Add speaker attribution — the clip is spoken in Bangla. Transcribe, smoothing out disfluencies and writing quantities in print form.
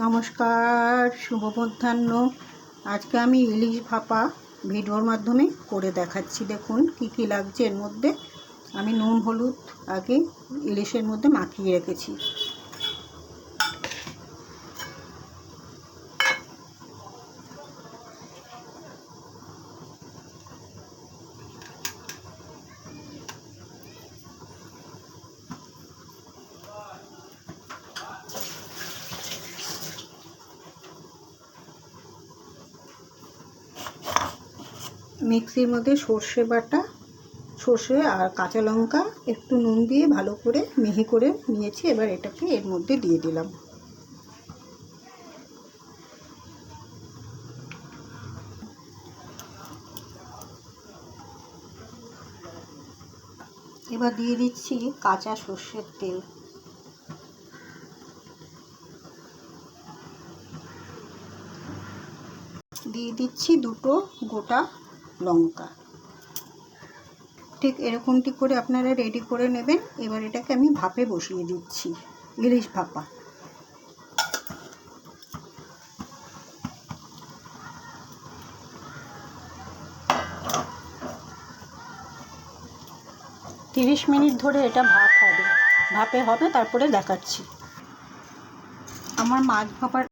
Speaker 1: নমস্কার, শুভ মধ্যাহ্ন। আজকে আমি ইলিশ ভাপা ভিডিওর মাধ্যমে করে দেখাচ্ছি। দেখুন কি কি লাগছে এর মধ্যে। আমি নুন হলুদ আগে ইলিশের মধ্যে মাখিয়ে রেখেছি। মিক্সির মধ্যে সর্ষে বাটা, সর্ষে আর কাঁচা লঙ্কা একটু নুন দিয়ে ভালো করে মিহি করে নিয়েছি। এবার এটাকে এর মধ্যে দিয়ে দিলাম। এবার দিয়ে দিচ্ছি কাঁচা সর্ষের তেল। দিয়ে দিচ্ছি দুটো গোটা লঙ্কা। ঠিক এরকমটি করে আপনারা রেডি করে নেবেন। এবার এটাকে আমি ভাপে বসিয়ে দিচ্ছি, ইলিশ ভাপা। তিরিশ মিনিট ধরে এটা ভাপে হবে, তারপরে দেখাচ্ছি। আমার মাছ ভাপার